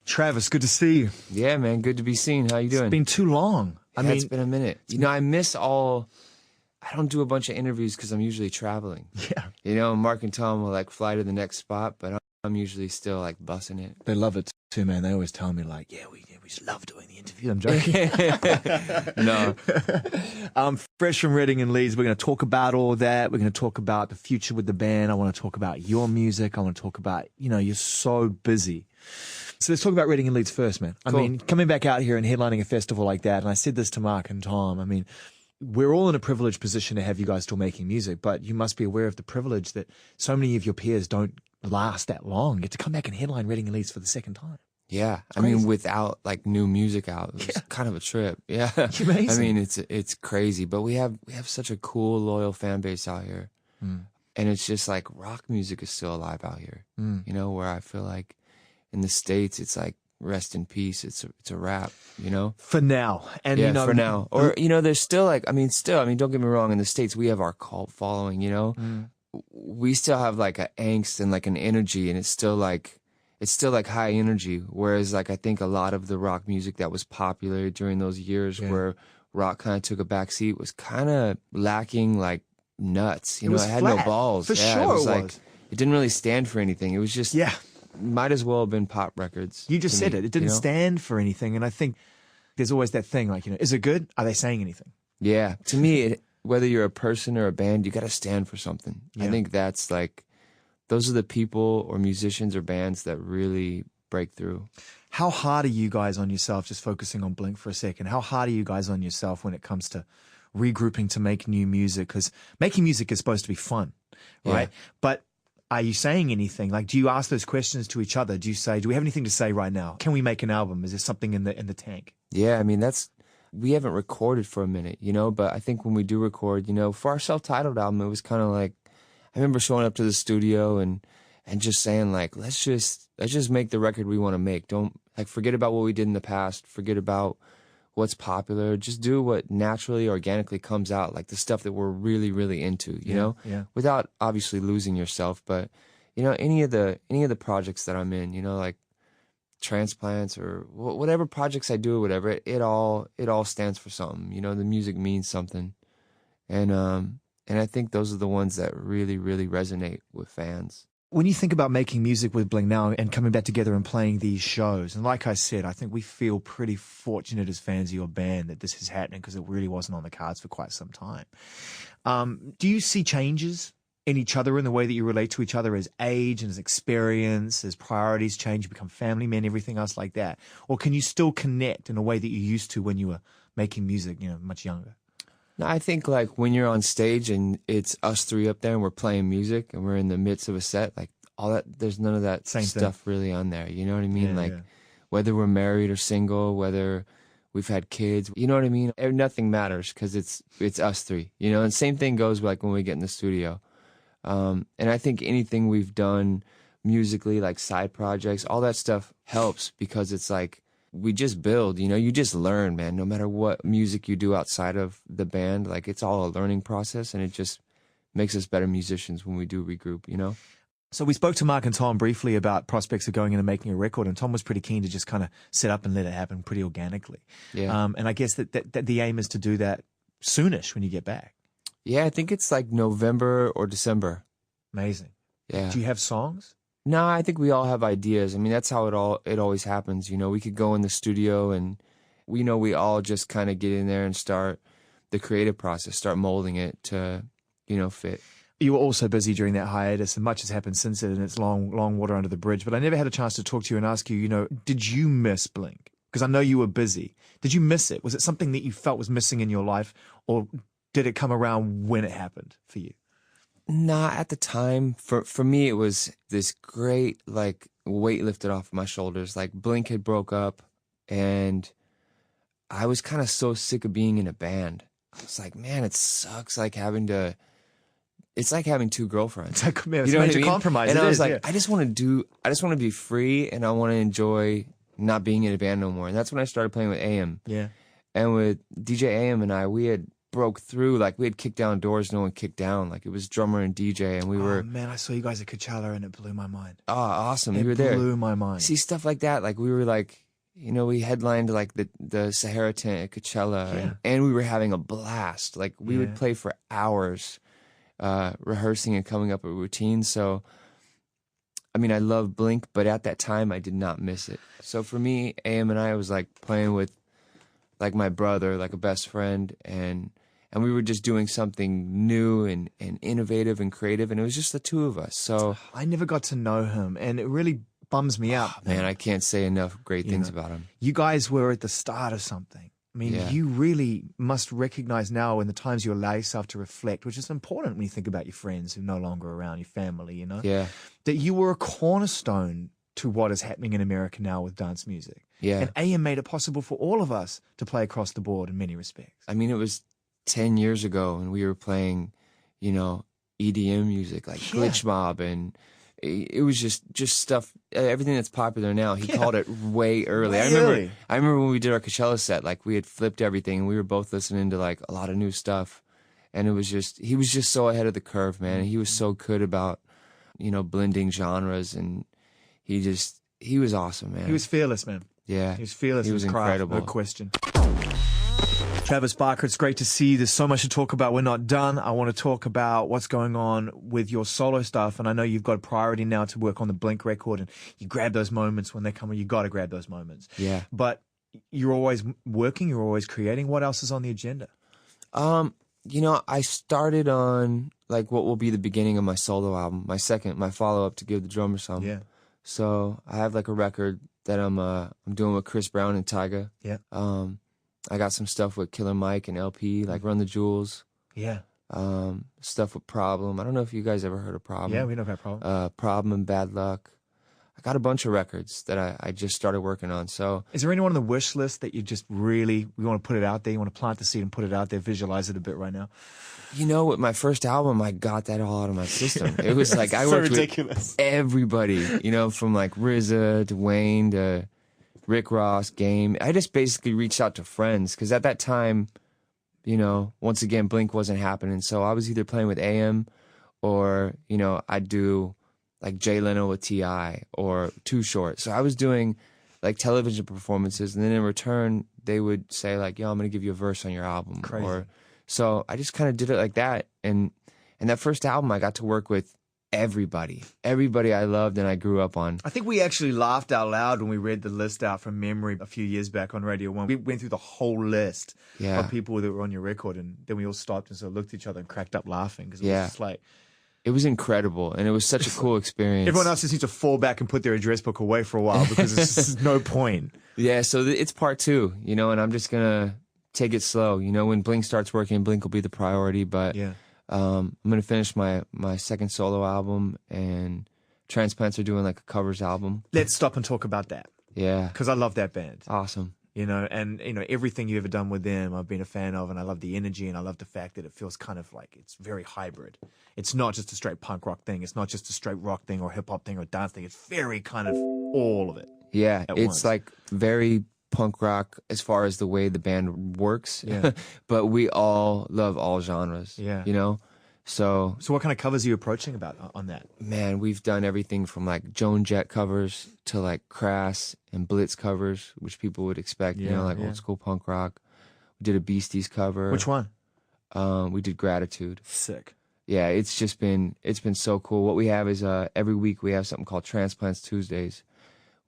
Travis, good to see you. Yeah, man, good to be seen. How you doing? It's been too long. It's been a minute. You know, I don't do a bunch of interviews because I'm usually traveling. Yeah. You know, Mark and Tom will like fly to the next spot, but I'm usually still like bussing it. They love it too, man. They always tell me like, yeah, we just love doing the interview. I'm joking. No. Fresh from Reading and Leeds, we're going to talk about all that. We're going to talk about the future with the band. I want to talk about your music. I want to talk about, you know, you're so busy. So let's talk about Reading and Leeds first, man. Cool. I mean, coming back out here and headlining a festival like that, and I said this to Mark and Tom, I mean, we're all in a privileged position to have you guys still making music, but you must be aware of the privilege that so many of your peers don't last that long. Get to come back and headline Reading and Leeds for the second time. Yeah, I mean, without like new music out, it was kind of a trip. Yeah, amazing. I mean, it's crazy, but we have such a cool, loyal fan base out here, and it's just like rock music is still alive out here. You know, where I feel like in the States, it's like rest in peace. It's a wrap. You know, for now, and yeah, you know, for now, or you know, there's still like, I mean, don't get me wrong. In the States, we have our cult following. You know, we still have like an angst and like an energy, and it's still like high energy. Whereas like I think a lot of the rock music that was popular during those years where rock kind of took a backseat was kind of lacking like nuts. You know, it had flat. no balls. For yeah, sure, it was it like was. it didn't really stand for anything. It was just might as well have been pop records. You just said me, it. It didn't you know? stand for anything, and I think there's always that thing like, you know, is it good? Are they saying anything? Yeah, to me, whether you're a person or a band, you got to stand for something. Yeah. I think that's like, those are the people or musicians or bands that really break through. How hard are you guys on yourself, just focusing on Blink for a second, how hard are you guys on yourself when it comes to regrouping to make new music? Because making music is supposed to be fun, right? Yeah. But are you saying anything? Like, do you ask those questions to each other? Do you say, do we have anything to say right now? Can we make an album? Is there something in the tank? Yeah, I mean, we haven't recorded for a minute, you know, but I think when we do record, you know, for our self-titled album, it was kind of like, I remember showing up to the studio and just saying like, let's just make the record we want to make. Don't like forget about what we did in the past. Forget about what's popular. Just do what naturally, organically comes out, like the stuff that we're really, really into, you know, without obviously losing yourself. But, you know, any of the projects that I'm in, you know, like Transplants or whatever projects I do or whatever, it all stands for something. You know, the music means something. And I think those are the ones that really, really resonate with fans. When you think about making music with Blink now and coming back together and playing these shows, and like I said, I think we feel pretty fortunate as fans of your band that this is happening because it really wasn't on the cards for quite some time. Do you see changes in each other in the way that you relate to each other as age and as experience, as priorities change, you become family men, everything else like that? Or can you still connect in a way that you used to when you were making music, you know, much younger? No, I think like when you're on stage and it's us three up there and we're playing music and we're in the midst of a set, like all that, there's none of that stuff really on there. You know what I mean? Like whether we're married or single, whether we've had kids, you know what I mean? Nothing matters because it's us three, you know? And same thing goes like when we get in the studio. And I think anything we've done musically, like side projects, all that stuff helps because it's like, we just build, you know, you just learn, man, no matter what music you do outside of the band, like it's all a learning process and it just makes us better musicians when we do regroup, you know? So we spoke to Mark and Tom briefly about prospects of going in and making a record, and Tom was pretty keen to just kind of set up and let it happen pretty organically. Yeah. And I guess that the aim is to do that soonish when you get back. Yeah, I think it's like November or December. Amazing. Yeah. Do you have songs? No, I think we all have ideas. I mean, that's how it always happens. You know, we could go in the studio and we all just kind of get in there and start the creative process, start molding it to, you know, fit. You were also busy during that hiatus, and much has happened since it, and it's long water under the bridge. But I never had a chance to talk to you and ask you, you know, did you miss Blink? Because I know you were busy. Did you miss it? Was it something that you felt was missing in your life, or did it come around when it happened for you? Nah, at the time, for me, it was this great, like, weight lifted off my shoulders. Like, Blink had broke up, and I was kind of so sick of being in a band. I was like, man, it sucks, like, it's like having two girlfriends. It's like, man, it's you know a major what I mean? compromise. And it I was is, like, yeah. I just want to be free, and I want to enjoy not being in a band no more. And that's when I started playing with AM. Yeah. And with DJ AM and I, we had broke through. Like we had kicked down doors no one kicked down. Like it was drummer and DJ, and we were man, I saw you guys at Coachella and it blew my mind. awesome. It You were there. blew my mind. See stuff like that. Like we were like, you know, we headlined like the Sahara tent at Coachella, and we were having a blast. Like we would play for hours, rehearsing and coming up with routines. So, I mean, I love Blink, but at that time I did not miss it. So for me, AM and I was like playing with like my brother, like a best friend, and we were just doing something new and innovative and creative, and it was just the two of us. So I never got to know him, and it really bums me out. Man, I can't say enough great things about him. You guys were at the start of something. I mean, you really must recognize now in the times you allow yourself to reflect, which is important when you think about your friends who are no longer around, your family, you know? Yeah. That you were a cornerstone to what is happening in America now with dance music. Yeah. And AM made it possible for all of us to play across the board in many respects. I mean, it was 10 years ago, and we were playing, you know, EDM music like Glitch Mob, and it was just stuff, everything that's popular now. He called it way early. I remember when we did our Coachella set, like we had flipped everything, and we were both listening to like a lot of new stuff, and it was just, he was just so ahead of the curve, man. He was so good about, you know, blending genres, and he was awesome, man. He was fearless, man. Yeah. He was fearless. He was incredible. No question. Travis Barker, it's great to see you. There's so much to talk about. We're not done. I want to talk about what's going on with your solo stuff. And I know you've got a priority now to work on the Blink record, and you grab those moments when they come, and you got to grab those moments. Yeah. But you're always working, you're always creating. What else is on the agenda? You know, I started on like what will be the beginning of my solo album, my follow-up to Give the Drummer Some. Yeah. So I have like a record that I'm doing with Chris Brown and Tyga. Yeah. I got some stuff with Killer Mike and LP, like Run the Jewels. Yeah. Stuff with Problem. I don't know if you guys ever heard of Problem. Yeah, we know about Problem. Problem and Bad Luck. I got a bunch of records that I just started working on. So, is there anyone on the wish list that you just really, we want to put it out there? You want to plant the seed and put it out there, visualize it a bit right now? You know, with my first album, I got that all out of my system. It was like I worked with everybody, you know, from like RZA to Wayne to Rick Ross, Game. I just basically reached out to friends because at that time, you know, once again, Blink wasn't happening. So I was either playing with AM or, you know, I'd do like Jay Leno with T.I. or Too Short. So I was doing like television performances, and then in return, they would say like, yo, I'm going to give you a verse on your album. Crazy. So I just kind of did it like that. And that first album, I got to work with everybody I loved and I grew up on. I think we actually laughed out loud when we read the list out from memory a few years back on Radio 1. We went through the whole list of people that were on your record, and then we all stopped and sort of looked at each other and cracked up laughing because it was just like... It was incredible, and it was such a cool experience. Everyone else just needs to fall back and put their address book away for a while because there's no point. Yeah, so it's part 2, you know, and I'm just going to take it slow. You know, when Blink starts working, Blink will be the priority, but... I'm going to finish my second solo album, and Transplants are doing like a covers album. Let's stop and talk about that. Yeah. Because I love that band. Awesome. You know, and, you know, everything you've ever done with them, I've been a fan of, and I love the energy, and I love the fact that it feels kind of like it's very hybrid. It's not just a straight punk rock thing. It's not just a straight rock thing or hip hop thing or dance thing. It's very kind of all of it. Yeah. It's once. like very punk rock as far as the way the band works. Yeah. But we all love all genres. Yeah. You know? So what kind of covers are you approaching about on that? Man, we've done everything from like Joan Jett covers to like Crass and Blitz covers, which people would expect, you know, like old school punk rock. We did a Beasties cover. Which one? We did Gratitude. Sick. Yeah, it's been so cool. What we have is every week we have something called Transplants Tuesdays,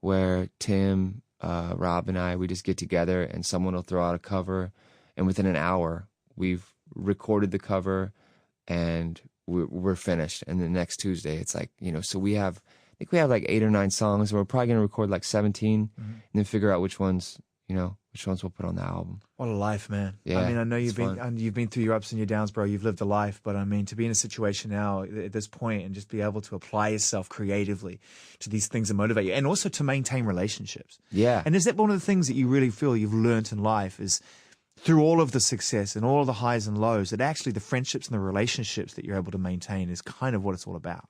where Tim, Rob, and we just get together and someone will throw out a cover, and within an hour we've recorded the cover and we're finished. And the next Tuesday it's like, you know, so I think we have like 8 or 9 songs, and we're probably gonna record like 17 and then figure out which ones we'll put on the album. What a life, man. Yeah, I mean, I know you've been through your ups and your downs, bro. You've lived a life, but I mean, to be in a situation now at this point and just be able to apply yourself creatively to these things that motivate you, and also to maintain relationships. Yeah. And is that one of the things that you really feel you've learnt in life is through all of the success and all of the highs and lows, that actually the friendships and the relationships that you're able to maintain is kind of what it's all about?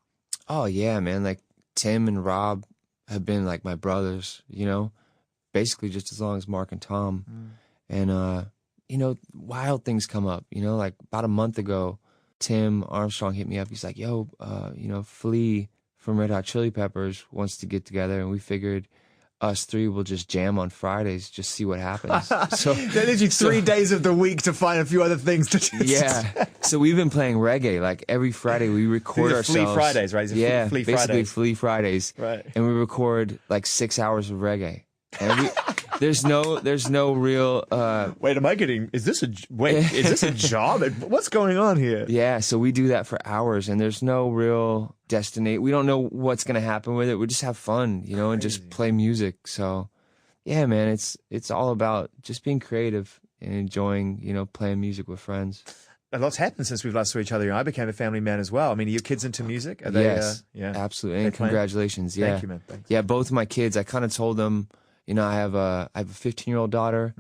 Oh yeah, man. Like Tim and Rob have been like my brothers, you know, basically just as long as Mark and Tom. And you know, wild things come up. You know, like about a month ago, Tim Armstrong hit me up. He's like, yo, you know, Flea from Red Hot Chili Peppers wants to get together, and we figured us three will just jam on Fridays, just see what happens. So that leaves you 3 days of the week to find a few other things to just... Yeah. So we've been playing reggae. Like every Friday we record ourselves. Flea Fridays, right? Yeah, Flea basically Fridays. Flea Fridays. Right. And we record like 6 hours of reggae. And there's no real wait, am I getting, is this a job? What's going on here? Yeah, so we do that for hours, and there's no real destination. We don't know what's going to happen with it. We just have fun, you know, and just play music. So yeah, man, it's all about just being creative and enjoying, you know, playing music with friends. A lot's happened since we've last saw each other. I became a family man as well. I mean, are your kids into music? Are they, yes, yeah, absolutely. And congratulations. Yeah. Thank you, man. Thanks. Yeah, both of my kids, I kind of told them, you know, I have a 15-year-old daughter,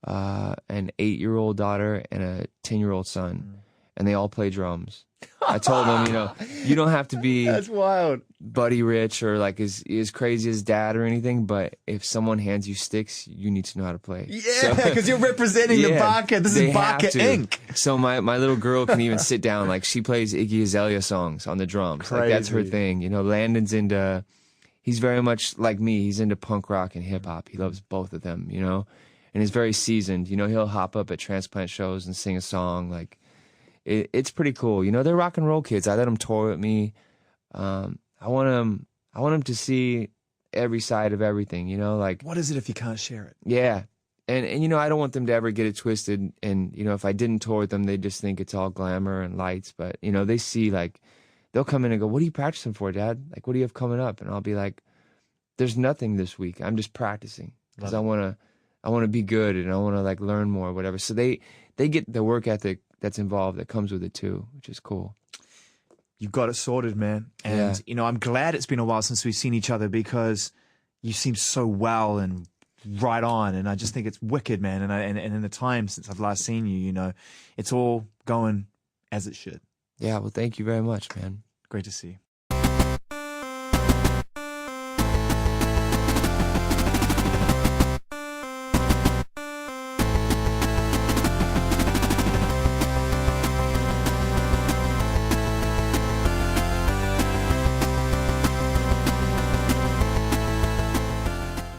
an 8-year-old daughter, and a 10-year-old son, and they all play drums. I told them, you know, you don't have to be that's wild, Buddy Rich or like as crazy as dad or anything, but if someone hands you sticks, you need to know how to play. Yeah, because you're representing the Barker. This is Barker Inc. So my little girl can even sit down, like she plays Iggy Azalea songs on the drums. Crazy. Like that's her thing. You know, Landon's into, he's very much like me. He's into punk rock and hip hop. He loves both of them, you know, and he's very seasoned. You know, he'll hop up at transplant shows and sing a song. Like it's pretty cool. You know, they're rock and roll kids. I let them tour with me. I want them to see every side of everything, you know, like what is it if you can't share it? Yeah. And you know, I don't want them to ever get it twisted. And, you know, if I didn't tour with them, they just think it's all glamour and lights. But, you know, they see like, they'll come in and go, what are you practicing for, Dad? Like, what do you have coming up? And I'll be like, there's nothing this week. I'm just practicing because I want to be good and I want to like learn more or whatever. So they get the work ethic that's involved that comes with it too, which is cool. You've got it sorted, man. And, you know, I'm glad it's been a while since we've seen each other because you seem so well and right on. And I just think it's wicked, man. And in the time since I've last seen you, you know, it's all going as it should. Yeah, well, thank you very much, man. Great to see you.